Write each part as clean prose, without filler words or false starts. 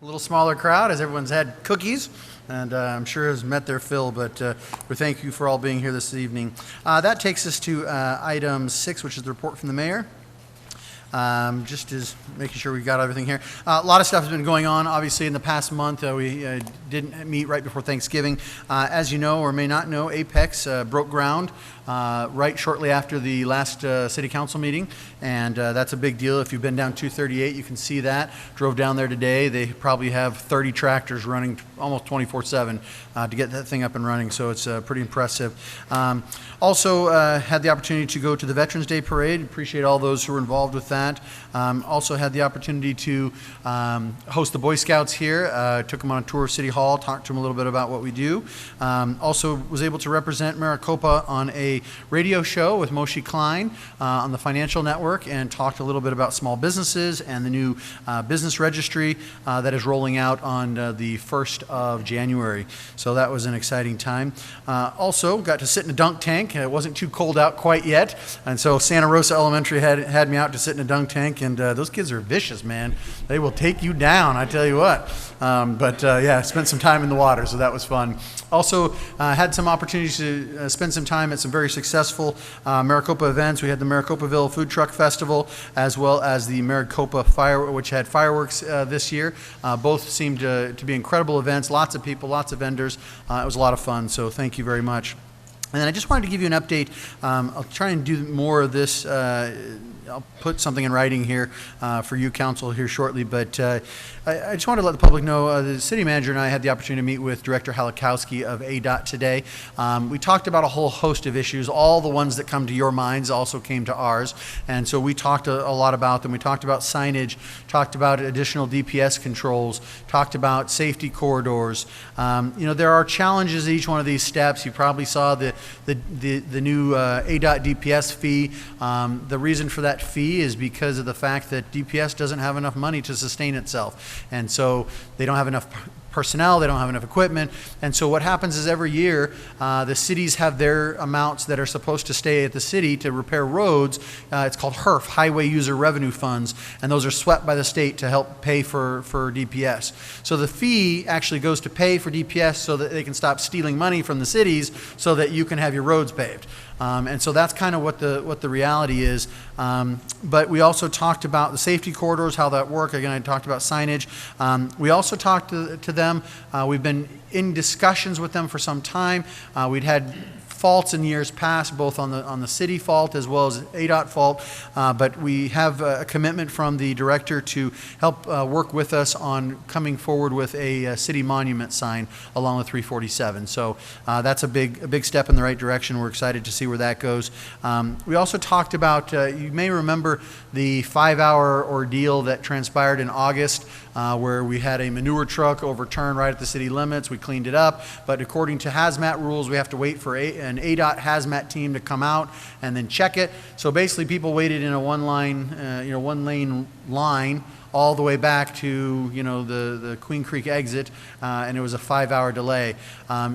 A little smaller crowd as everyone's had cookies and I'm sure has met their fill, but we thank you for all being here this evening. That takes us to item 6, which is the report from the mayor. Just as making sure we got everything here. A lot of stuff has been going on. Obviously, in the past month, we didn't meet right before Thanksgiving. As you know or may not know, Apex broke ground right shortly after the last city council meeting, and that's a big deal. If you've been down 238, you can see that. Drove down there today. They probably have 30 tractors running almost 24/7 to get that thing up and running, so it's pretty impressive. Also had the opportunity to go to the Veterans Day Parade. Appreciate all those who were involved with that. Also had the opportunity to host the Boy Scouts here. Took them on a tour of City Hall, talked to them a little bit about what we do. Also was able to represent Maricopa on a radio show with Moshe Klein on the Financial Network, and talked a little bit about small businesses and the new business registry that is rolling out on the 1st of January. So that was an exciting time. Also got to sit in a dunk tank. It wasn't too cold out quite yet, and so Santa Rosa Elementary had me out to sit in a dunk tank, and those kids are vicious, man. They will take you down, I tell you what. Yeah, spent some time in the water, so that was fun. Also had some opportunities to spend some time at some very successful Maricopa events. We had the Maricopaville Food Truck Festival, as well as the Maricopa which had fireworks this year. Both seemed to be incredible events. Lots of people, lots of vendors. It was a lot of fun, so thank you very much. And then I just wanted to give you an update. I'll try and do more of this. I'll put something in writing here for you, council, here shortly, but I just wanted to let the public know the city manager and I had the opportunity to meet with Director Halakowski of ADOT today. We talked about a whole host of issues. All the ones that come to your minds also came to ours, and so we talked a lot about them. We talked about signage, talked about additional DPS controls, talked about safety corridors. There are challenges at each one of these steps. You probably saw the new ADOT DPS fee. The reason for that fee is because of the fact that DPS doesn't have enough money to sustain itself, and so they don't have enough personnel, they don't have enough equipment, and so what happens is every year the cities have their amounts that are supposed to stay at the city to repair roads. It's called HERF, Highway User Revenue Funds, and those are swept by the state to help pay for DPS. So the fee actually goes to pay for DPS so that they can stop stealing money from the cities so that you can have your roads paved. And so that's kind of what the reality is. But we also talked about the safety corridors, how that work. Again, I talked about signage. We also talked to them. We've been in discussions with them for some time. We'd had faults in years past, both on the city fault as well as ADOT fault, but we have a commitment from the director to help work with us on coming forward with a city monument sign along with 347. So that's a big step in the right direction. We're excited to see where that goes. We also talked about, you may remember the 5-hour ordeal that transpired in August, where we had a manure truck overturned right at the city limits. We cleaned it up, but according to hazmat rules, we have to wait for an ADOT hazmat team to come out and then check it. So basically, people waited in a one lane line all the way back to the Queen Creek exit, and it was a 5-hour delay.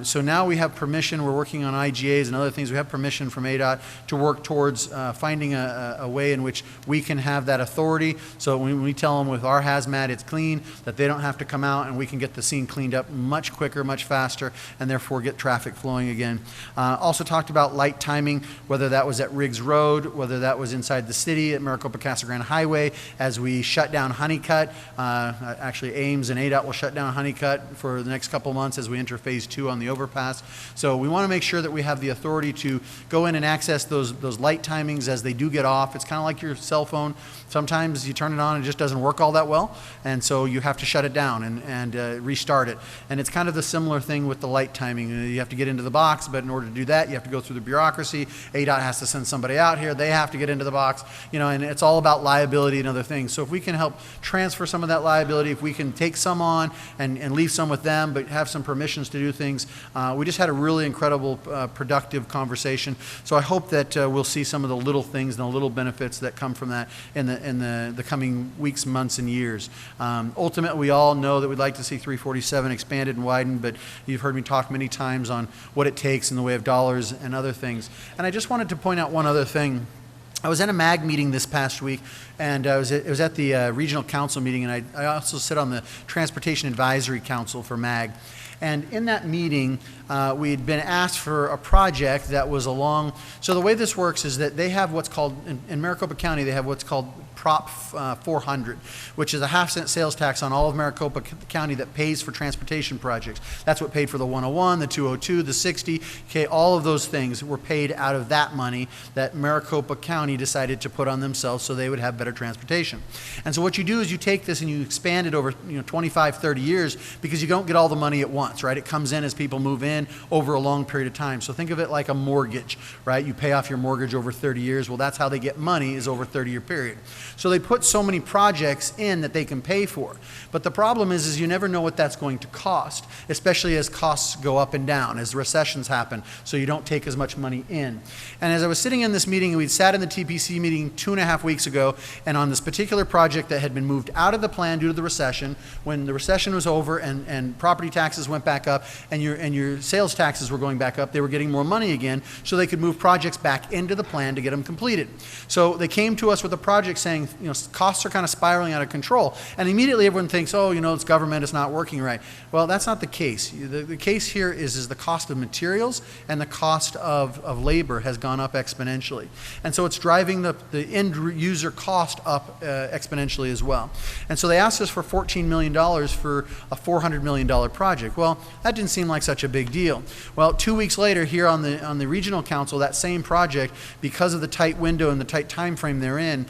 So now we have permission. We're working on IGAs and other things. We have permission from ADOT to work towards finding a way in which we can have that authority. So when we tell them with our hazmat it's clean, that they don't have to come out, and we can get the scene cleaned up much quicker, much faster, and therefore get traffic flowing again. Also talked about light timing, whether that was at Riggs Road, whether that was inside the city at Maricopa Casa Grande Highway, as we shut down Honeycutt. Actually, Ames and ADOT will shut down Honeycutt for the next couple months as we enter phase 2 on the overpass. So we want to make sure that we have the authority to go in and access those light timings as they do get off. It's kind of like your cell phone. Sometimes you turn it on and it just doesn't work all that well, and so you have to shut it down and restart it. And it's kind of the similar thing with the light timing. You have to get into the box, but in order to do that, you have to go through the bureaucracy. ADOT has to send somebody out here. They have to get into the box, and it's all about liability and other things. So if we can help transfer some of that liability, if we can take some on and leave some with them, but have some permissions to do things, we just had a really incredible, productive conversation. So I hope that we'll see some of the little things and the little benefits that come from that in the coming weeks, months, and years. Ultimately, we all know that we'd like to see 347 expanded and widened, but you've heard me talk many times on what it takes in the way of dollars and other things. And I just wanted to point out one other thing. I was at a MAG meeting this past week, and it was at the regional council meeting, and I also sit on the Transportation Advisory Council for MAG. And in that meeting, we had been asked for a project that was along, so the way this works is that they have what's called, in Maricopa County, they have what's called Prop 400, which is a half-cent sales tax on all of Maricopa County that pays for transportation projects. That's what paid for the 101, the 202, the 60, okay, all of those things were paid out of that money that Maricopa County decided to put on themselves so they would have better transportation. And so what you do is you take this and you expand it over 25, 30 years, because you don't get all the money at once, right? It comes in as people move in over a long period of time. So think of it like a mortgage, right? You pay off your mortgage over 30 years. Well, that's how they get money, is over a 30-year period. So they put so many projects in that they can pay for. But the problem is you never know what that's going to cost, especially as costs go up and down, as recessions happen, so you don't take as much money in. And as I was sitting in this meeting, we'd sat in the TPC meeting 2.5 weeks ago, and on this particular project that had been moved out of the plan due to the recession, when the recession was over and property taxes went back up and your sales taxes were going back up, they were getting more money again, so they could move projects back into the plan to get them completed. So they came to us with a project saying, costs are kind of spiraling out of control. And immediately everyone thinks, oh, it's government, it's not working right. Well, that's not the case. The case here is the cost of materials and the cost of labor has gone up exponentially. And so it's driving the end user cost up exponentially as well. And so they asked us for $14 million for a $400 million project. Well, that didn't seem like such a big deal. Well, 2 weeks later, here on the regional council, that same project, because of the tight window and the tight time frame they're in,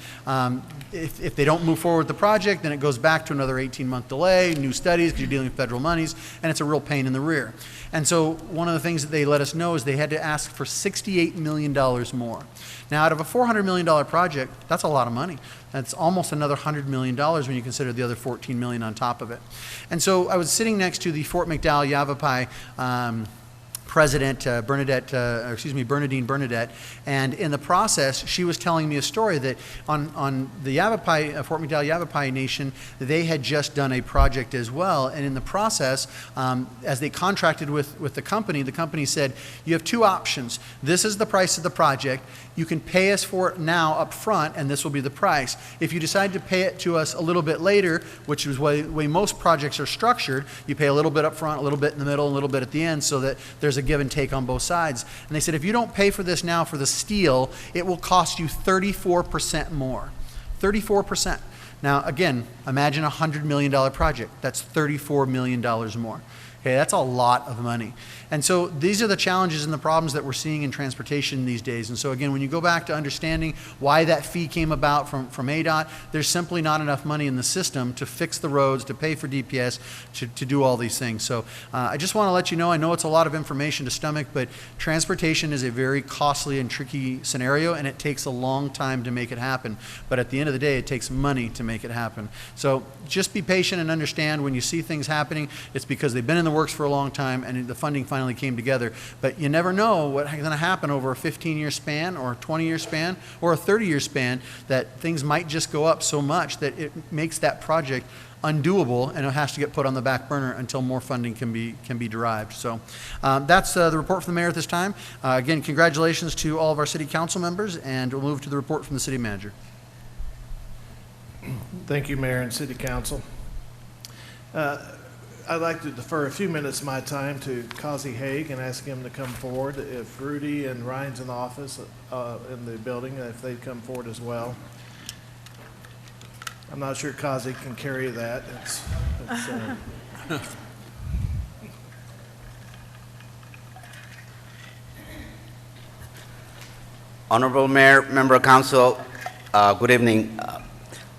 if they don't move forward with the project, then it goes back to another 18-month delay, new studies, because you're dealing with federal monies, and it's a real pain in the rear. And so one of the things that they let us know is they had to ask for $68 million more. Now, out of a $400 million project, that's a lot of money. That's almost another $100 million when you consider the other $14 million on top of it. And so I was sitting next to the Fort McDowell Yavapai President Bernadine Bernadette, and in the process, she was telling me a story that on the Yavapai, Fort McDowell Yavapai Nation, they had just done a project as well, and in the process, as they contracted with the company said, you have two options. This is the price of the project. You can pay us for it now up front, and this will be the price. If you decide to pay it to us a little bit later, which is the way most projects are structured, you pay a little bit up front, a little bit in the middle, a little bit at the end, so that there's a give and take on both sides. And they said, if you don't pay for this now for the steel, it will cost you 34% more. 34%. Now, again, imagine a $100 million project. That's $34 million more. Okay, that's a lot of money. And so these are the challenges and the problems that we're seeing in transportation these days. And so again, when you go back to understanding why that fee came about from ADOT, there's simply not enough money in the system to fix the roads, to pay for DPS, to do all these things. So I just want to let you know, I know it's a lot of information to stomach, but transportation is a very costly and tricky scenario, and it takes a long time to make it happen. But at the end of the day, it takes money to make it happen. So just be patient and understand when you see things happening, it's because they've been in the works for a long time and the funding finally came together. But you never know what's going to happen over a 15-year span or a 20-year span or a 30-year span, that things might just go up so much that it makes that project undoable, and it has to get put on the back burner until more funding can be derived. So that's the report from the mayor at this time. Again, congratulations to all of our city council members, and we'll move to the report from the city manager. Thank you, Mayor and City Council. I'd like to defer a few minutes of my time to Kazi Haig and ask him to come forward. If Rudy and Ryan's in the office, in the building, if they'd come forward as well. I'm not sure Kazi can carry that. Honorable Mayor, Member of Council, good evening.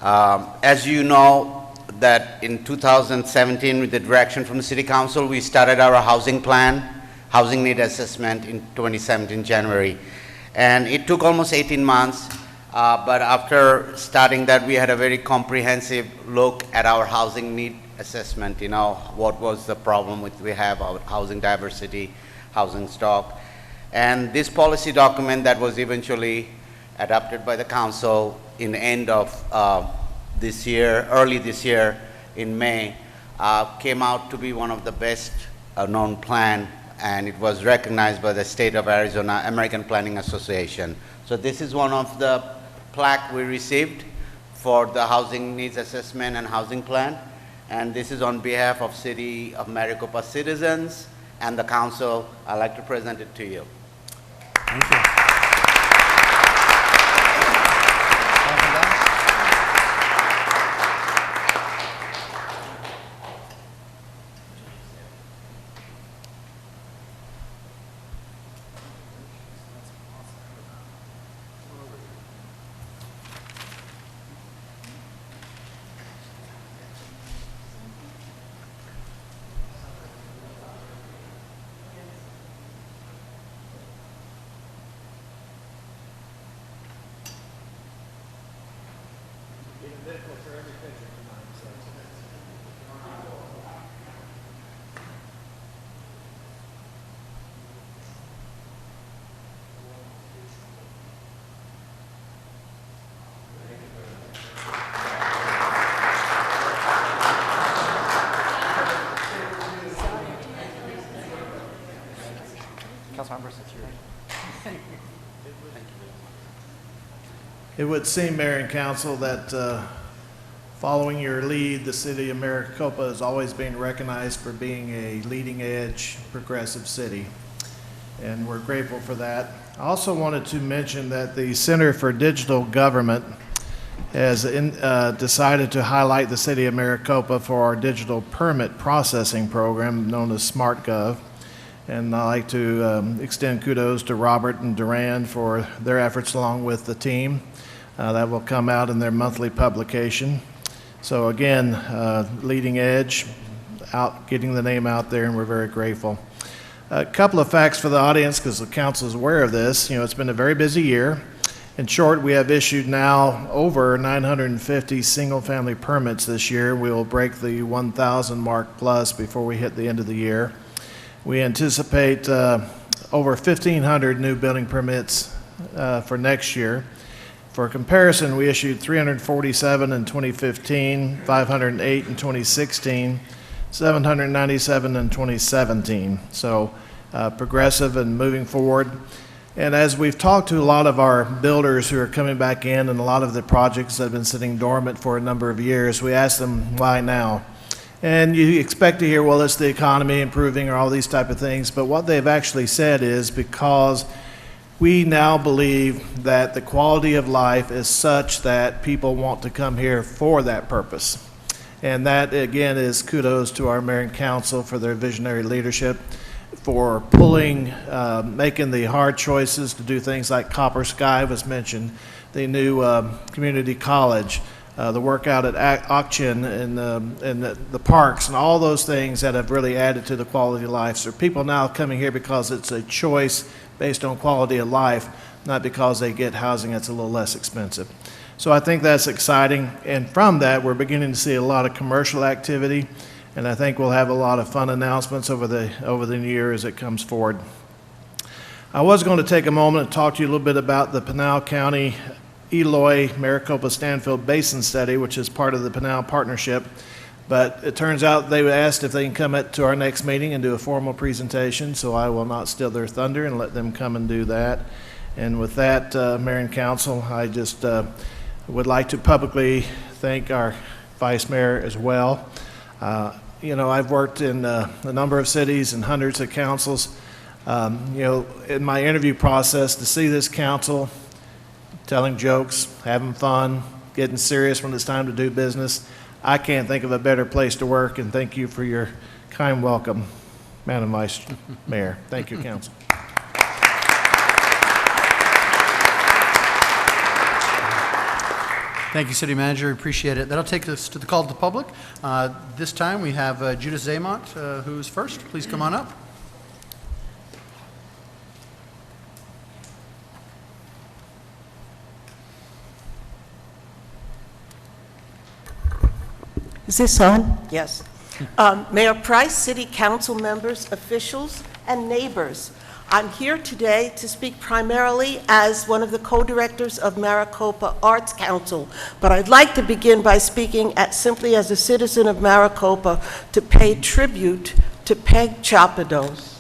As you know, that in 2017, with the direction from the City Council, we started our housing plan, housing need assessment in 2017 January. And it took almost 18 months, but after starting that, we had a very comprehensive look at our housing need assessment, what was the problem we have, our housing diversity, housing stock. And this policy document that was eventually adopted by the council in the end of early this year in May, came out to be one of the best known plan, and it was recognized by the state of Arizona American Planning Association. So this is one of the plaque we received for the housing needs assessment and housing plan. And this is on behalf of City of Maricopa citizens and the council. I'd like to present it to you. Thank you. It would seem, Mayor and Council, that following your lead, the city of Maricopa has always been recognized for being a leading-edge progressive city, and we're grateful for that. I also wanted to mention that the Center for Digital Government has decided to highlight the city of Maricopa for our digital permit processing program known as SmartGov. And I'd like to extend kudos to Robert and Duran for their efforts along with the team. That will come out in their monthly publication. So again, leading edge, getting the name out there, and we're very grateful. A couple of facts for the audience, because the council is aware of this. You know, it's been a very busy year. In short, we have issued now over 950 single-family permits this year. We will break the 1,000 mark plus before we hit the end of the year. We anticipate over 1,500 new building permits for next year. For comparison, we issued 347 in 2015, 508 in 2016, 797 in 2017. So progressive and moving forward. And as we've talked to a lot of our builders who are coming back in and a lot of the projects that have been sitting dormant for a number of years, we asked them, why now? And you expect to hear, well, it's the economy improving or all these type of things, but what they've actually said is because we now believe that the quality of life is such that people want to come here for that purpose. And that, again, is kudos to our mayor and council for their visionary leadership, for pulling, making the hard choices to do things like Copper Sky was mentioned, the new community college, the workout at Auction and the parks and all those things that have really added to the quality of life. So people now coming here because it's a choice based on quality of life, not because they get housing that's a little less expensive. So I think that's exciting. And from that, we're beginning to see a lot of commercial activity. And I think we'll have a lot of fun announcements over the year as it comes forward. I was going to take a moment and talk to you a little bit about the Pinal County Eloy Maricopa Stanfield Basin Study, which is part of the Pinal Partnership. But it turns out they asked if they can come to our next meeting and do a formal presentation, so I will not steal their thunder and let them come and do that. And with that, Mayor and Council, I just would like to publicly thank our Vice Mayor as well. You know, I've worked in a number of cities and hundreds of councils. You know, in my interview process, to see this council telling jokes, having fun, getting serious when it's time to do business, I can't think of a better place to work, and thank you for your kind welcome, Madam Vice Mayor. Thank you, Council. Thank you, City Manager. Appreciate it. That'll take us to the call to the public. This time we have Judith Zaymont, who's first. Please come on up. Is this on? Yes. Mayor Price, City Council members, officials, and neighbors. I'm here today to speak primarily as one of the co-directors of Maricopa Arts Council, but I'd like to begin by speaking simply as a citizen of Maricopa to pay tribute to Peg Chapados,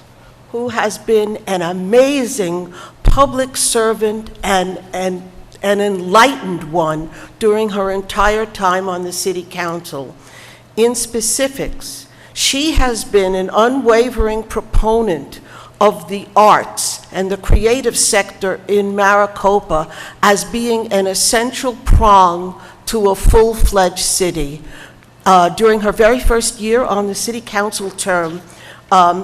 who has been an amazing public servant and an enlightened one during her entire time on the City Council. In specifics, she has been an unwavering proponent of the arts and the creative sector in Maricopa as being an essential prong to a full-fledged city. During her very first year on the City Council term,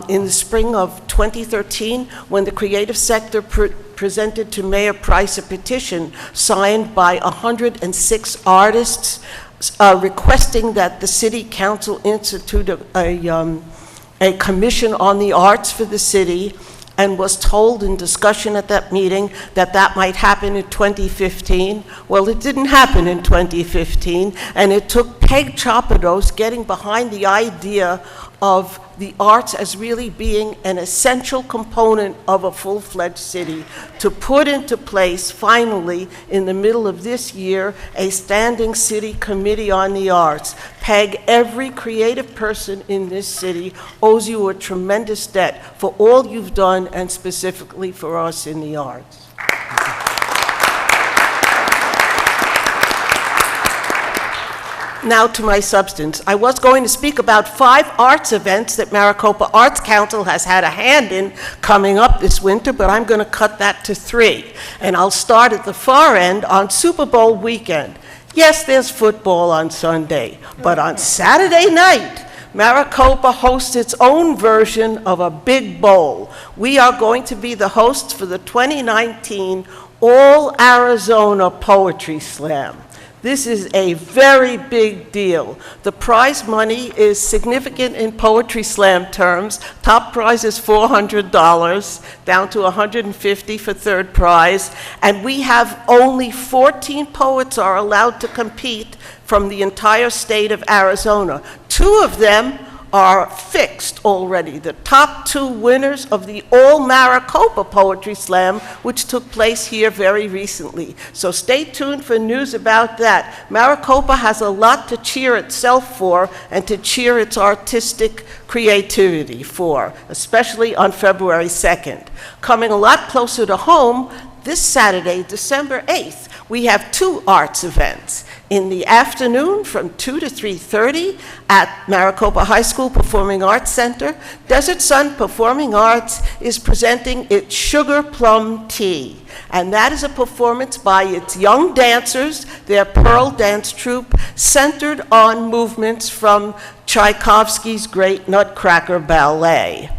in the spring of 2013, when the creative sector presented to Mayor Price a petition signed by 106 artists requesting that the City Council institute a commission on the arts for the city, and was told in discussion at that meeting that that might happen in 2015. Well, it didn't happen in 2015, and it took Peg Chopados getting behind the idea of the arts as really being an essential component of a full-fledged city to put into place, finally, in the middle of this year, a standing city committee on the arts. Peg, every creative person in this city owes you a tremendous debt for all you've done, and specifically for us in the arts. Now to my substance. I was going to speak about 5 arts events that Maricopa Arts Council has had a hand in coming up this winter, but I'm going to cut that to 3. And I'll start at the far end on Super Bowl weekend. Yes, there's football on Sunday, but on Saturday night, Maricopa hosts its own version of a big bowl. We are going to be the hosts for the 2019 All Arizona Poetry Slam. This is a very big deal. The prize money is significant in Poetry Slam terms. Top prize is $400, down to $150 for third prize. And we have only 14 poets are allowed to compete from the entire state of Arizona. 2 of them are fixed already. The top 2 winners of the All Maricopa Poetry Slam, which took place here very recently. So stay tuned for news about that. Maricopa has a lot to cheer itself for and to cheer its artistic creativity for, especially on February 2nd. Coming a lot closer to home, this Saturday, December 8th, we have 2 arts events. In the afternoon from 2 to 3:30 at Maricopa High School Performing Arts Center, Desert Sun Performing Arts is presenting its Sugar Plum Tea. And that is a performance by its young dancers, their Pearl Dance Troupe, centered on movements from Tchaikovsky's great Nutcracker Ballet.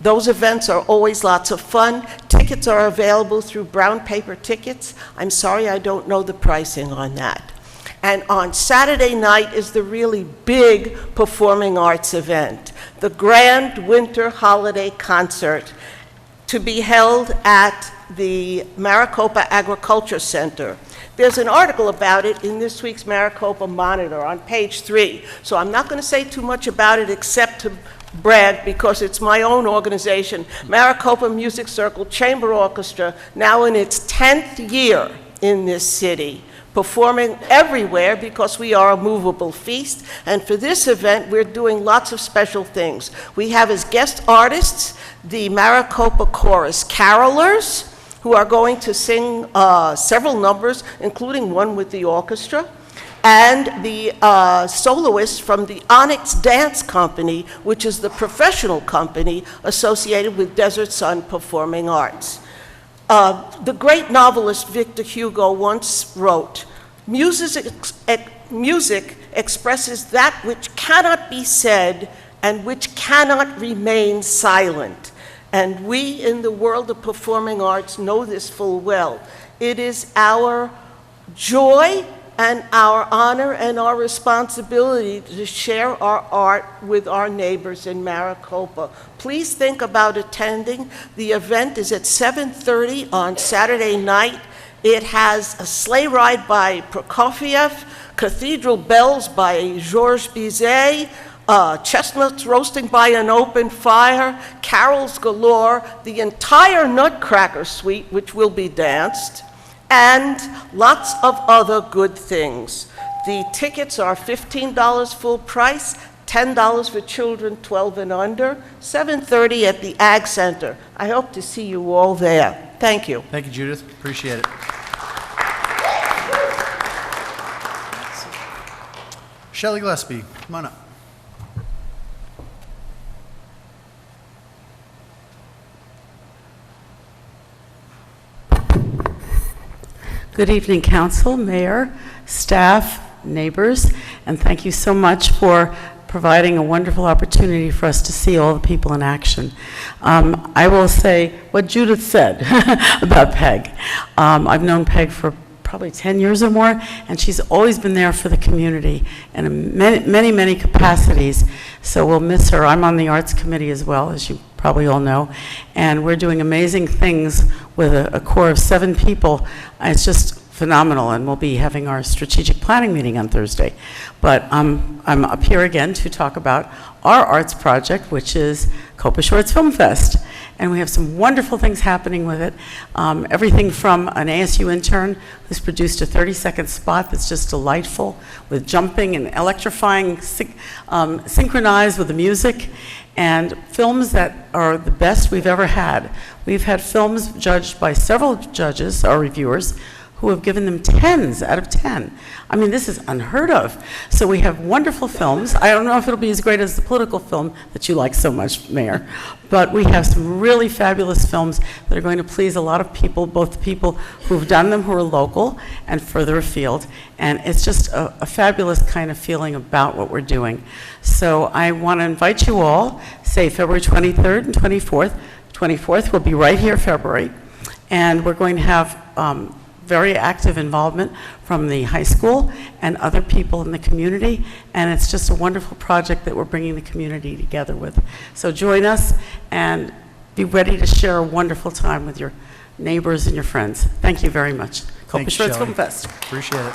Those events are always lots of fun. Tickets are available through Brown Paper Tickets. I'm sorry I don't know the pricing on that. And on Saturday night is the really big performing arts event, the Grand Winter Holiday Concert, to be held at the Maricopa Agriculture Center. There's an article about it in this week's Maricopa Monitor on page 3, so I'm not going to say too much about it except to brag because it's my own organization, Maricopa Music Circle Chamber Orchestra, now in its 10th year in this city, performing everywhere because we are a movable feast. And for this event, we're doing lots of special things. We have as guest artists the Maricopa Chorus Carolers, who are going to sing several numbers, including one with the orchestra, and the soloists from the Onyx Dance Company, which is the professional company associated with Desert Sun Performing Arts. The great novelist Victor Hugo once wrote, music expresses that which cannot be said and which cannot remain silent. And we in the world of performing arts know this full well. It is our joy and our honor and our responsibility to share our art with our neighbors in Maricopa. Please think about attending. The event is at 7:30 on Saturday night. It has a sleigh ride by Prokofiev, Cathedral Bells by Georges Bizet, chestnuts roasting by an open fire, carols galore, the entire Nutcracker suite, which will be danced, and lots of other good things. The tickets are $15 full price, $10 for children 12 and under, 7:30 at the Ag Center. I hope to see you all there. Thank you. Thank you, Judith. Appreciate it. Shelley Gillespie, come on up. Good evening, council, mayor, staff, neighbors, and thank you so much for providing a wonderful opportunity for us to see all the people in action. I will say what Judith said about Peg. I've known Peg for probably 10 years or more, and she's always been there for the community in many capacities, so we'll miss her. I'm on the Arts Committee as well, as you probably all know, and we're doing amazing things with a core of 7 people. It's just phenomenal, and we'll be having our strategic planning meeting on Thursday. But I'm up here again to talk about our arts project, which is Copa Shorts Film Fest. And we have some wonderful things happening with it. Everything from an ASU intern who's produced a 30-second spot that's just delightful, with jumping and electrifying, synchronized with the music, and films that are the best we've ever had. We've had films judged by several judges, or reviewers, who have given them 10s out of 10. I mean, this is unheard of. So we have wonderful films. I don't know if it'll be as great as the political film that you like so much, Mayor, but we have some really fabulous films that are going to please a lot of people, both the people who've done them who are local and further afield, and it's just a fabulous kind of feeling about what we're doing. So I want to invite you all, say February 23rd and 24th. 24th will be right here, February, and we're going to have very active involvement from the high school and other people in the community, and it's just a wonderful project that we're bringing the community together with. So join us and be ready to share a wonderful time with your neighbors and your friends. Thank you very much. Copa Thanks, Shorts Shelley. Film Fest. Appreciate it.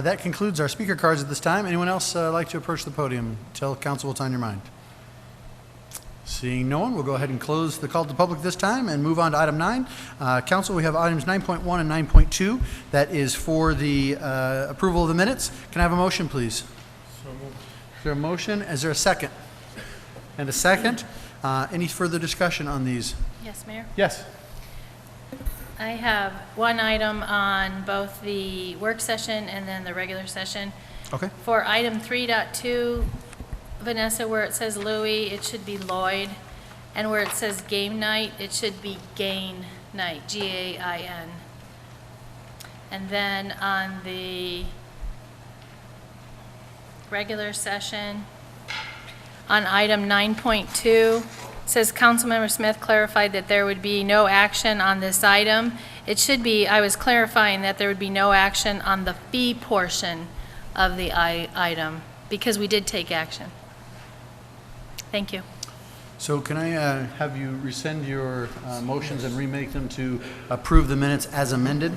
That concludes our speaker cards at this time. Anyone else like to approach the podium? Tell council what's on your mind. Seeing no one, we'll go ahead and close the call to the public this time and move on to item 9. Council, we have items 9.1 and 9.2. That is for the approval of the minutes. Can I have a motion, please? So moved. Is there a motion? Is there a second? And a second. Any further discussion on these? Yes, Mayor. Yes. I have one item on both the work session and then the regular session. Okay. For item 3.2, Vanessa, where it says Louis, it should be Lloyd. And where it says game night, it should be Gain Night, G-A-I-N. And then on the regular session, on item 9.2, it says Councilmember Smith clarified that there would be no action on this item. It should be, I was clarifying that there would be no action on the fee portion of the item, because we did take action. Thank you. So can I have you rescind your motions and remake them to approve the minutes as amended?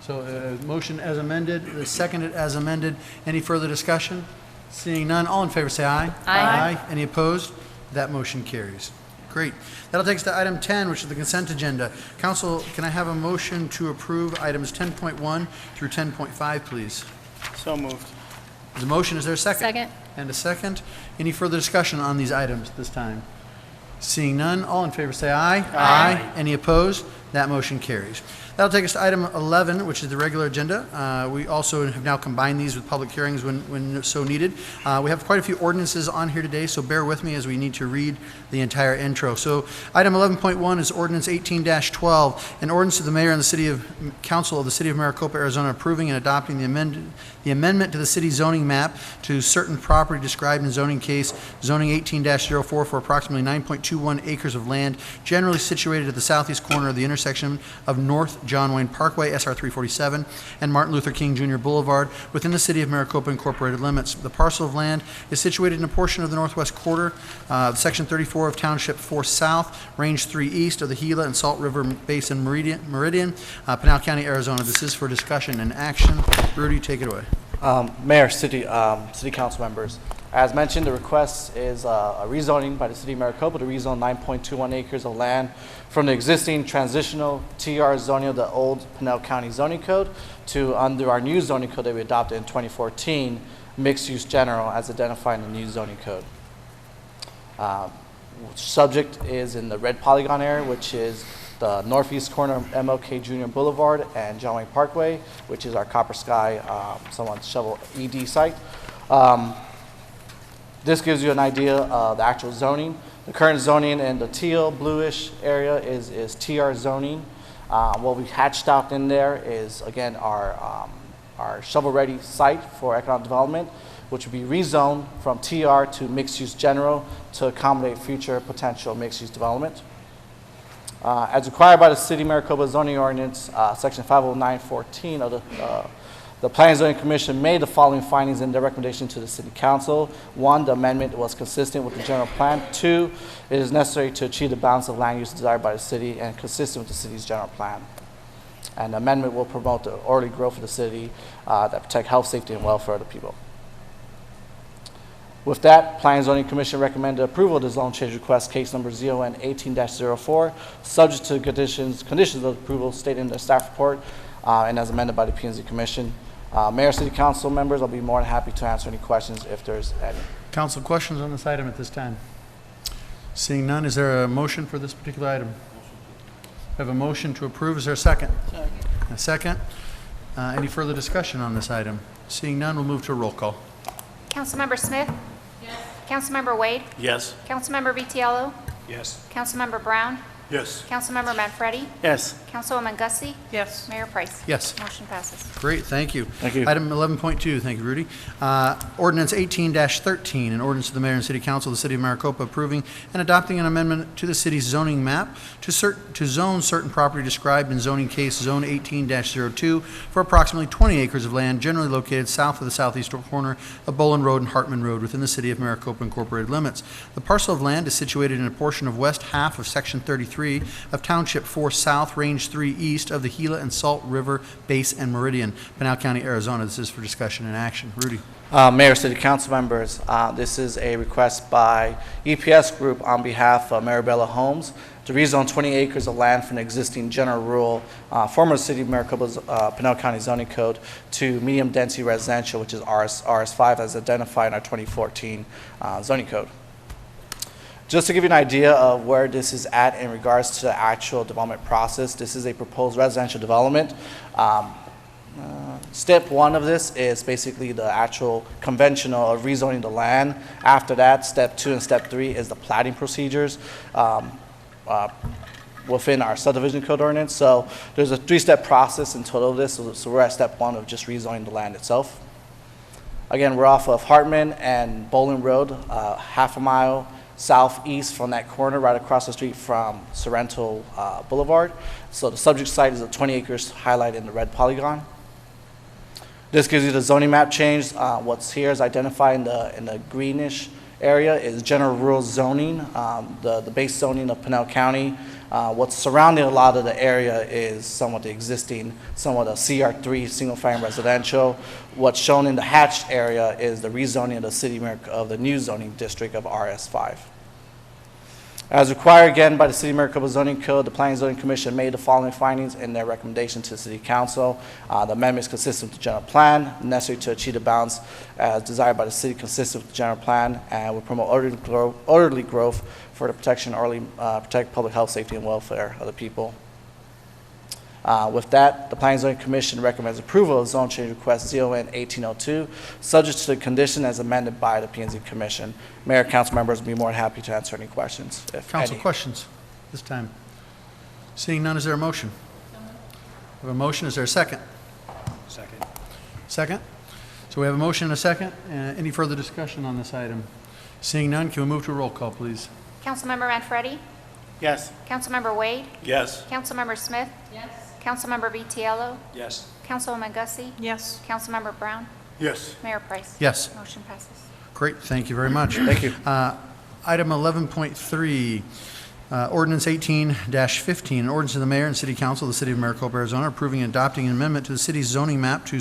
So motion as amended, seconded as amended. Any further discussion? Seeing none, all in favor say aye. Aye. Any opposed? That motion carries. Great. That'll take us to item 10, which is the consent agenda. Council, can I have a motion to approve items 10.1 through 10.5, please? So moved. There's a motion. Is there a second? Second. And a second. Any further discussion on these items this time? Seeing none, all in favor say aye. Aye. Any opposed? That motion carries. That'll take us to item 11, which is the regular agenda. We also have now combined these with public hearings when so needed. We have quite a few ordinances on here today, so bear with me as we need to read the entire intro. So item 11.1 is ordinance 18-12, an ordinance of the mayor and the city of council of the city of Maricopa, Arizona, approving and adopting the amendment to the city zoning map to certain property described in zoning case zoning 18-04 for approximately 9.21 acres of land generally situated at the southeast corner of the intersection of North John Wayne Parkway, SR 347, and Martin Luther King Jr. Boulevard within the city of Maricopa incorporated limits. The parcel of land is situated in a portion of the northwest quarter, section 34 of Township 4 South, Range 3 East of the Gila and Salt River Basin Meridian, Pinal County, Arizona. This is for discussion and action. Rudy, take it away. Mayor, city council members, as mentioned, the request is a rezoning by the city of Maricopa to rezone 9.21 acres of land from the existing transitional TR zoning of the old Pinal County zoning code to under our new zoning code that we adopted in 2014, mixed use general as identified in the new zoning code. Subject is in the red polygon area, which is the northeast corner of MLK Junior Boulevard and John Wayne Parkway, which is our Copper Sky someone shovel ED site. This gives you an idea of the actual zoning. The current zoning in the teal bluish area is TR zoning. What we hatched out in there is, again, our shovel-ready site for economic development, which would be rezoned from TR to mixed-use general to accommodate future potential mixed-use development. As required by the City of Maricopa zoning ordinance, Section 50914 of the Planning and Zoning Commission made the following findings in their recommendation to the City Council. 1, the amendment was consistent with the general plan. 2, it is necessary to achieve the balance of land use desired by the city and consistent with the city's general plan. And the amendment will promote the orderly growth of the city that protect health, safety, and welfare of the people. With that, Planning and Zoning Commission recommended approval of the zone change request, case number ZON 18-04, subject to conditions of approval stated in the staff report and as amended by the P&Z Commission. Mayor, City Council members, I'll be more than happy to answer any questions if there's any. Council questions on this item at this time? Seeing none, is there a motion for this particular item? I have a motion to approve. Is there a second? Second. A second. Any further discussion on this item? Seeing none, we'll move to a roll call. Councilmember Smith? Yes. Councilmember Wade? Yes. Councilmember Vitiello? Yes. Councilmember Brown? Yes. Councilmember Manfredi? Yes. Councilwoman Gussie? Yes. Mayor Price? Yes. Motion passes. Great, thank you. Thank you. Item 11.2, thank you, Rudy. Ordinance 18-13, an ordinance of the Mayor and City Council of the City of Maricopa approving and adopting an amendment to the city's zoning map to zone certain property described in zoning case Zone 18-02 for approximately 20 acres of land generally located south of the southeastern corner of Bolin Road and Hartman Road within the City of Maricopa Incorporated limits. The parcel of land is situated in a portion of west half of Section 33 of Township 4 South, Range 3 East of the Gila and Salt River Base and Meridian, Pinal County, Arizona. This is for discussion and action. Rudy. Mayor, City Council members, this is a request by EPS Group on behalf of Marabella Homes to rezone 20 acres of land from the existing general rural, former City of Maricopa's Pinal County zoning code to medium density residential, which is RS5 as identified in our 2014 zoning code. Just to give you an idea of where this is at in regards to the actual development process, this is a proposed residential development. Step 1 of this is basically the actual conventional of rezoning the land. After that, step 2 and step 3 is the platting procedures within our subdivision code ordinance. So there's a 3-step process in total of this. So we're at step 1 of just rezoning the land itself. Again, we're off of Hartman and Bolin Road, half a mile southeast from that corner, right across the street from Sorrento Boulevard. So the subject site is 20 acres highlighted in the red polygon. This gives you the zoning map change. What's here is identified in the greenish area is general rural zoning, the base zoning of Pinal County. What's surrounding a lot of the area is somewhat the existing, somewhat a CR3 single family residential. What's shown in the hatched area is the rezoning of the city of the new zoning district of RS5. As required again by the City of Maricopa Zoning Code, the Planning and Zoning Commission made the following findings in their recommendation to the City Council. The amendment is consistent with the general plan, necessary to achieve the balance as desired by the city, consistent with the general plan, and will promote orderly growth for the protection, protect public health, safety, and welfare of the people. With that, the Planning and Zoning Commission recommends approval of zone change request ZON 1802, subject to the condition as amended by the P&Z Commission. Mayor, council members will be more than happy to answer any questions, if Council any. questions this time? Seeing none, is there a motion? We have a motion. Is there a second? Second. Second? So we have a motion and a second. Any further discussion on this item? Seeing none, can we move to a roll call, please? Councilmember Manfredi? Yes. Councilmember Wade? Yes. Councilmember Smith? Yes. Councilmember Vitiello? Yes. Councilwoman Gussie? Yes. Councilmember Brown? Yes. Mayor Price? Yes. Motion passes. Great, thank you very much. Thank you. Item 11.3, Ordinance 18-15, an ordinance of the Mayor and City Council of the City of Maricopa, Arizona, approving and adopting an amendment to the city's zoning map to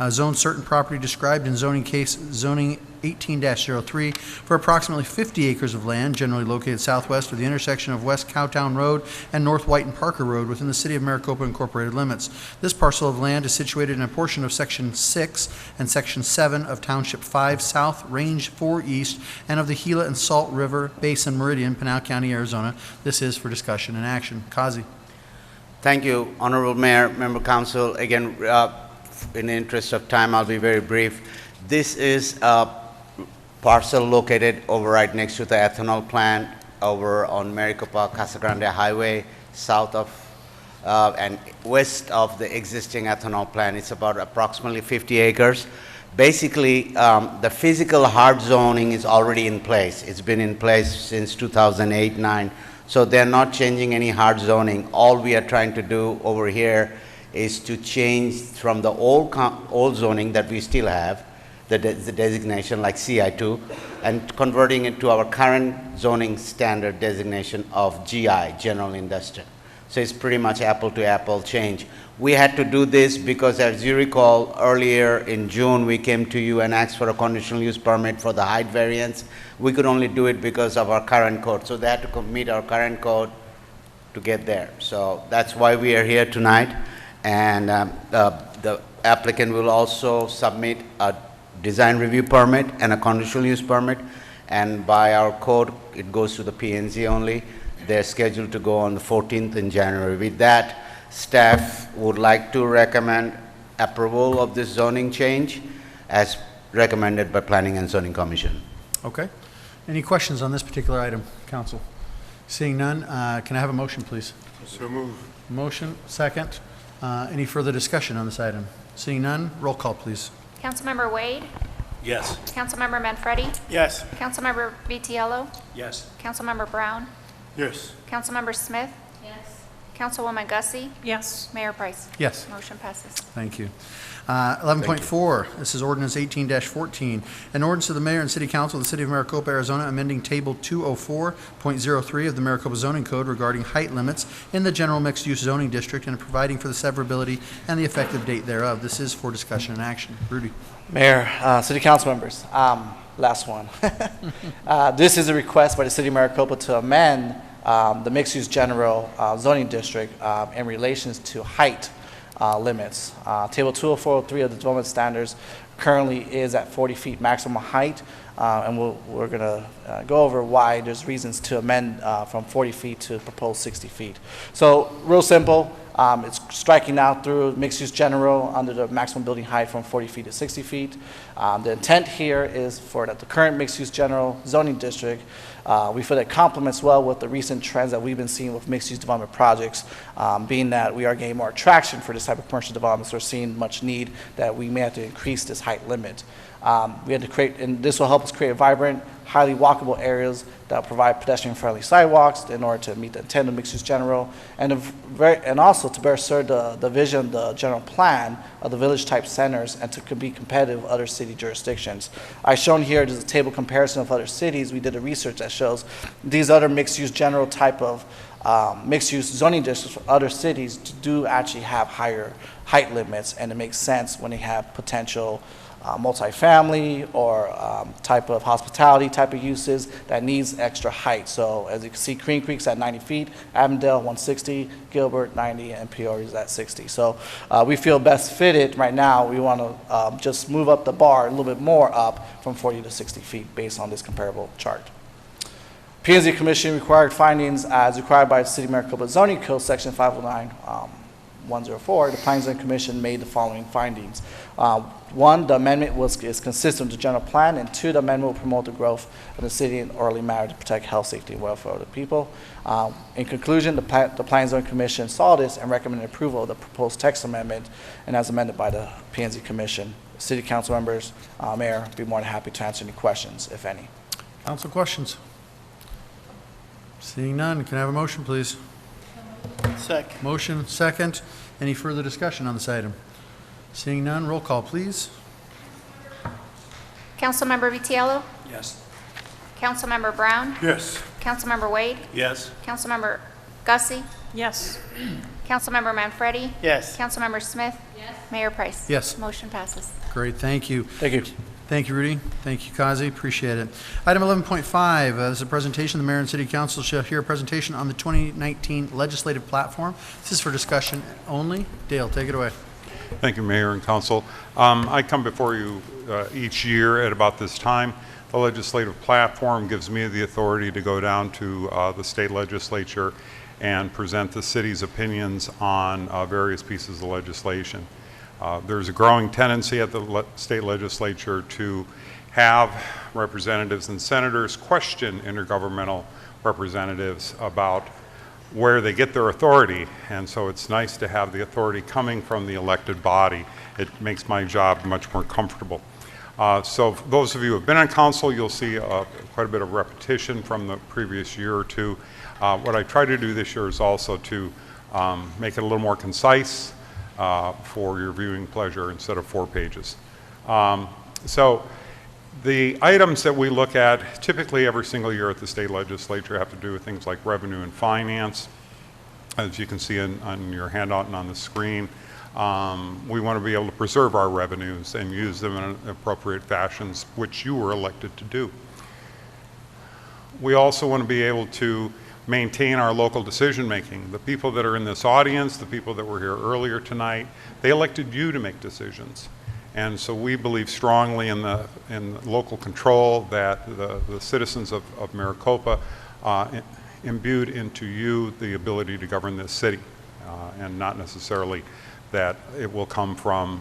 zone certain property described in zoning case zoning 18-03 for approximately 50 acres of land generally located southwest of the intersection of West Cowtown Road and North White and Parker Road within the City of Maricopa Incorporated limits. This parcel of land is situated in a portion of Section 6 and Section 7 of Township 5 South, Range 4 East, and of the Gila and Salt River Basin Meridian, Pinal County, Arizona. This is for discussion and action. Kazi. Thank you, Honorable Mayor, Member Council. Again, in the interest of time, I'll be very brief. This is a parcel located over right next to the ethanol plant over on Maricopa Casa Grande Highway, south of and west of the existing ethanol plant. It's about approximately 50 acres. Basically, the physical hard zoning is already in place. It's been in place since 2008-9. So they're not changing any hard zoning. All we are trying to do over here is to change from the old zoning that we still have, the designation like CI2, and converting it to our current zoning standard designation of GI, General Industrial. So it's pretty much apple to apple change. We had to do this because, as you recall, earlier in June, we came to you and asked for a conditional use permit for the height variance. We could only do it because of our current code. So they had to meet our current code to get there. So that's why we are here tonight. And the applicant will also submit a design review permit and a conditional use permit. And by our code, it goes to the P&Z only. They're scheduled to go on the 14th in January. With that, staff would like to recommend approval of this zoning change as recommended by Planning and Zoning Commission. Okay. Any questions on this particular item, council? Seeing none, can I have a motion, please? So move. Motion, second. Any further discussion on this item? Seeing none, roll call, please. Councilmember Wade, Yes. Councilmember Manfredi, Yes. Councilmember Vitiello, Yes. Councilmember Brown, Yes. Councilmember Smith, Yes. Councilwoman Gussie, Yes. Mayor Price. Yes. Motion passes. Thank you. 11.4, this is ordinance 18-14, an ordinance of the mayor and city council of the city of Maricopa, Arizona, amending table 204.03 of the Maricopa zoning code regarding height limits in the general mixed-use zoning district and providing for the severability and the effective date thereof. This is for discussion and action. Rudy. Mayor, city council members, last one. This is a request by the city of Maricopa to amend the mixed-use general zoning district in relations to height limits. Table 204.03 of the development standards currently is at 40 feet maximum height, and we're going to go over why there's reasons to amend from 40 feet to proposed 60 feet. So real simple. It's striking out through mixed-use general under the maximum building height from 40 feet to 60 feet. The intent here is for that the current mixed-use general zoning district, we feel that complements well with the recent trends that we've been seeing with mixed-use development projects, being that we are getting more traction for this type of commercial developments. We're seeing much need that we may have to increase this height limit. We had to create, and this will help us create vibrant, highly walkable areas that will provide pedestrian-friendly sidewalks in order to meet the intent of mixed-use general, and also to better serve the vision, the general plan of the village-type centers, and to be competitive with other city jurisdictions. I've shown here is a table comparison of other cities. We did a research that shows these other mixed-use general type of mixed-use zoning districts for other cities do actually have higher height limits, and it makes sense when they have potential multifamily or type of hospitality type of uses that needs extra height. So as you can see, Green Creek's at 90 feet, Avondale 160, Gilbert 90, and Peoria's at 60. So we feel best fitted right now. We want to just move up the bar a little bit more up from 40 to 60 feet based on this comparable chart. P&Z Commission required findings as required by the City of Maricopa Zoning Code, Section 509-104. The Planning and Zoning Commission made the following findings. One, the amendment is consistent with the general plan, and two, the amendment will promote the growth of the city in an orderly manner to protect health, safety, and welfare of the people. In conclusion, the Planning and Zoning Commission saw this and recommended approval of the proposed text amendment and as amended by the P&Z Commission. City Council members, Mayor, be more than happy to answer any questions, if any. Council questions? Seeing none, can I have a motion, please? Second. Motion, second. Any further discussion on this item? Seeing none, roll call, please. Councilmember Vitiello, Yes. Councilmember Brown, Yes. Councilmember Wade, Yes. Councilmember Gussie, Yes. Councilmember Manfredi, Yes. Councilmember Smith, Mayor Price. Yes. Motion passes. Great, thank you. Thank you. Thank you, Rudy. Thank you, Kazi. Appreciate it. Item 11.5 is a presentation. The mayor and city council shall hear a presentation on the 2019 legislative platform. This is for discussion only. Dale, take it away. Thank you, Mayor and Council. I come before you each year at about this time. The legislative platform gives me the authority to go down to the state legislature and present the city's opinions on various pieces of legislation. There's a growing tendency at the state legislature to have representatives and senators question intergovernmental representatives about where they get their authority, and so it's nice to have the authority coming from the elected body. It makes my job much more comfortable. So for those of you who have been on council, you'll see quite a bit of repetition from the previous year or two. What I try to do this year is also to make it a little more concise for your viewing pleasure instead of 4 pages. So the items that we look at typically every single year at the state legislature have to do with things like revenue and finance. As you can see on your handout and on the screen, we want to be able to preserve our revenues and use them in appropriate fashions, which you were elected to do. We also want to be able to maintain our local decision making. The people that are in this audience, the people that were here earlier tonight, they elected you to make decisions. And so we believe strongly in the local control that the citizens of Maricopa imbued into you the ability to govern this city, and not necessarily that it will come from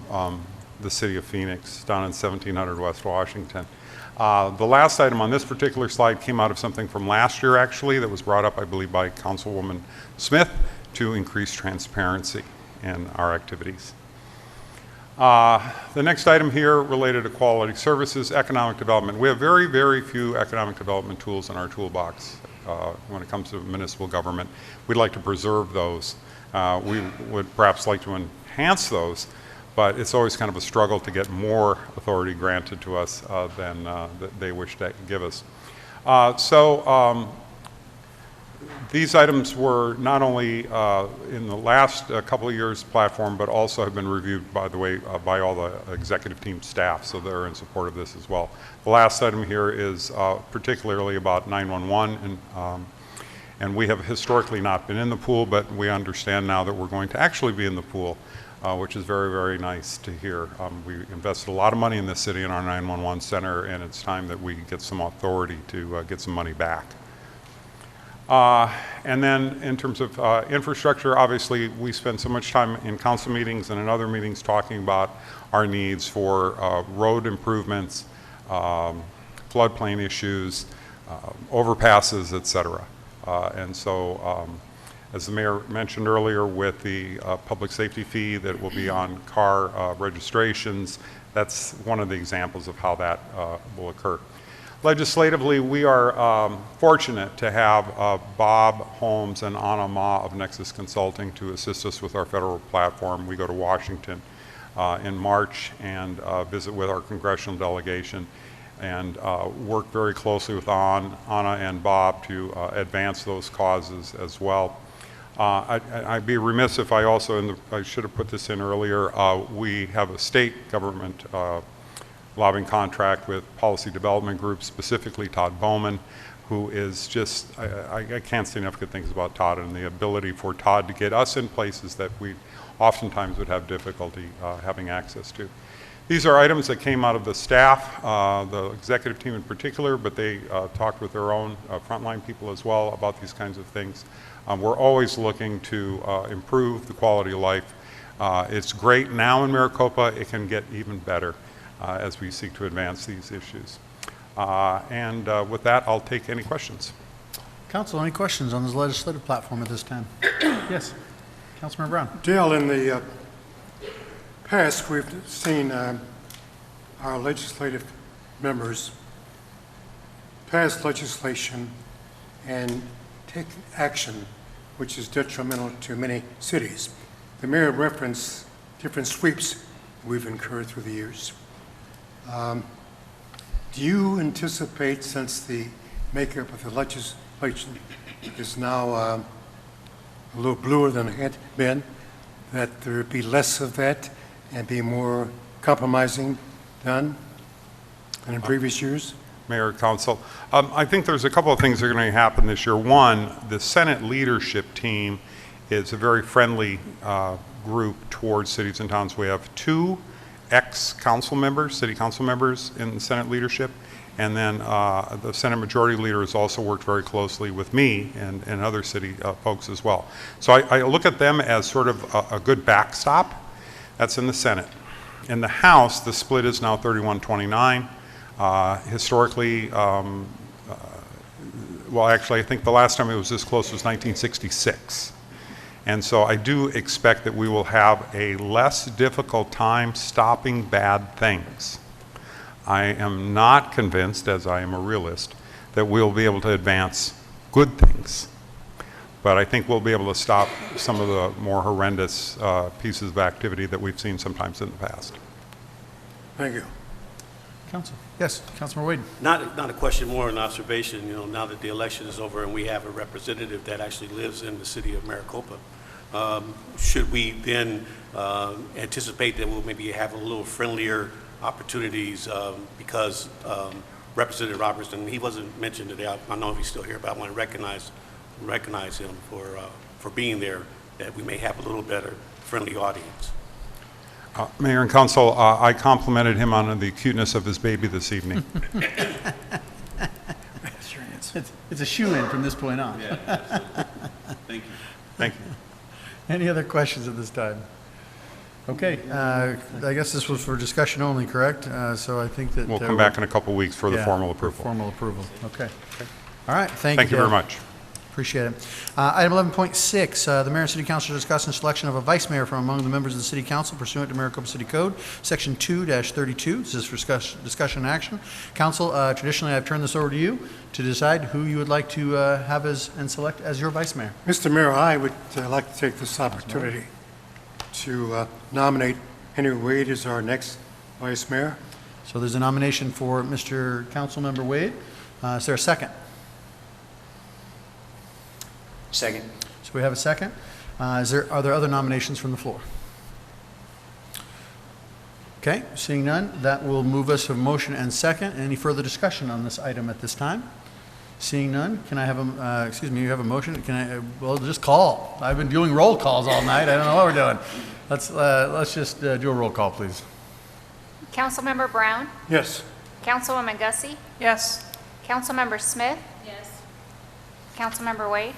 the city of Phoenix down in 1700 West Washington. The last item on this particular slide came out of something from last year, actually, that was brought up, I believe, by Councilwoman Smith to increase transparency in our activities. The next item here related to quality services, economic development. We have very, very few economic development tools in our toolbox when it comes to municipal government. We'd like to preserve those. We would perhaps like to enhance those, but it's always kind of a struggle to get more authority granted to us than they wish to give us. These items were not only in the last couple of years platform, but also have been reviewed, by the way, by all the executive team staff, so they're in support of this as well. The last item here is particularly about 911, and we have historically not been in the pool, but we understand now that we're going to actually be in the pool, which is very, very nice to hear. We invested a lot of money in this city in our 911 center, and it's time that we get some authority to get some money back. And then in terms of infrastructure, obviously we spend so much time in council meetings and in other meetings talking about our needs for road improvements, floodplain issues, overpasses, et cetera. And so as the mayor mentioned earlier, with the public safety fee that will be on car registrations, that's one of the examples of how that will occur. Legislatively, we are fortunate to have Bob Holmes and Anna Ma of Nexus Consulting to assist us with our federal platform. We go to Washington in March and visit with our congressional delegation and work very closely with Anna and Bob to advance those causes as well. I'd be remiss if I also, I should have put this in earlier, we have a state government lobbying contract with Policy Development Group, specifically Todd Bowman, who is just, I can't say enough good things about Todd and the ability for Todd to get us in places that we oftentimes would have difficulty having access to. These are items that came out of the staff, the executive team in particular, but they talked with their own frontline people as well about these kinds of things. We're always looking to improve the quality of life. It's great now in Maricopa. It can get even better as we seek to advance these issues. With that, I'll take any questions. Council, any questions on this legislative platform at this time? Yes, Councilmember Brown. Dale, in the past, we've seen our legislative members pass legislation and take action which is detrimental to many cities. The mayor referenced different sweeps we've incurred through the years. Do you anticipate, since the makeup of the legislation is now a little bluer than it had been, that there would be less of that and be more compromising done than in previous years? Mayor, Council, I think there's a couple of things that are going to happen this year. One, the Senate leadership team is a very friendly group towards cities and towns. We have 2 ex-council members, city council members in the Senate leadership, And then the Senate Majority Leader has also worked very closely with me and other city folks as well. So I look at them as sort of a good backstop. That's in the Senate. In the House, the split is now 31-29. Historically, well, actually, I think the last time it was this close was 1966. And so I do expect that we will have a less difficult time stopping bad things. I am not convinced, as I am a realist, that we'll be able to advance good things. But I think we'll be able to stop some of the more horrendous pieces of activity that we've seen sometimes in the past. Thank you. Council. Yes, Councilmember Wade. Not a question, more an observation. You know, now that the election is over and we have a representative that actually lives in the city of Maricopa, should we then anticipate that we'll maybe have a little friendlier opportunities because Representative Robertson, he wasn't mentioned today. I don't know if he's still here, but I want to recognize him for being there, that we may have a little better friendly audience. Mayor and Council, I complimented him on the cuteness of his baby this evening. It's a shoe-in from this point on. Yeah, absolutely. Thank you. Thank you. Any other questions at this time? Okay, I guess this was for discussion only, correct? So I think that... We'll come back in a couple weeks for the formal approval. Formal approval, okay. All right, thank you. Thank you very Dale. much. Appreciate it. Item 11.6, the mayor and city council discussing selection of a vice mayor from among the members of the city council pursuant to Maricopa City Code, Section 2-32. This is for discussion and action. Council, traditionally, I've turned this over to you to decide who you would like to have and select as your vice mayor. Mr. Mayor, I would like to take this opportunity to nominate Henry Wade as our next vice mayor. So there's a nomination for Mr. Councilmember Wade. Is there a second? Second. So we have a second. Are there other nominations from the floor? Okay, seeing none, that will move us to a motion and second. Any further discussion on this item at this time? Seeing none, can I have a, excuse me, you have a motion? Can I, well, just call. I've been doing roll calls all night. I don't know what we're doing. Let's just do a roll call, please. Councilmember Brown? Yes. Councilwoman Gussie? Yes. Councilmember Smith? Yes. Councilmember Wade?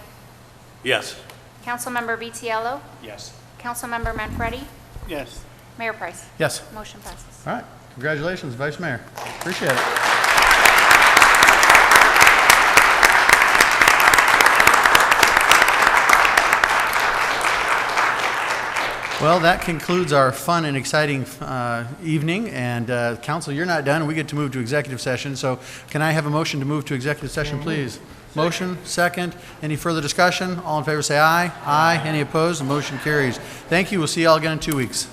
Yes. Councilmember Vitiello? Yes. Councilmember Manfredi? Yes. Mayor Price? Yes. Motion passes. All right, congratulations, Vice Mayor. Appreciate it. Well, that concludes our fun and exciting evening, and Council, you're not done. We get to move to executive session, so can I have a motion to move to executive session, please? Motion, second. Any further discussion? All in favor say aye. Aye. Any opposed? The motion carries. Thank you. We'll see you all again in 2 weeks.